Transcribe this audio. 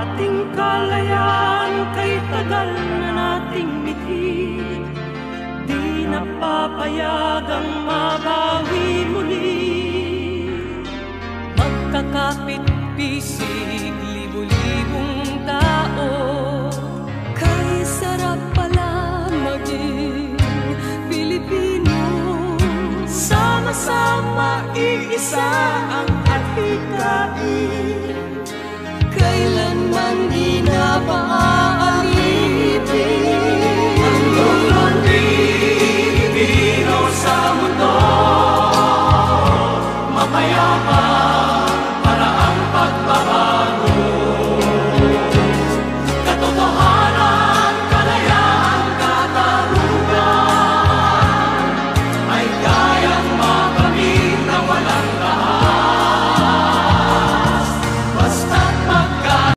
ating kalayaan kay tagal na nating mithi. Di napapayagang mabawi muli. Magkakapit-bisig, libu-libong tao, kay sarap pala maging Pilipino. Sama-sama, iisa ang adhikain.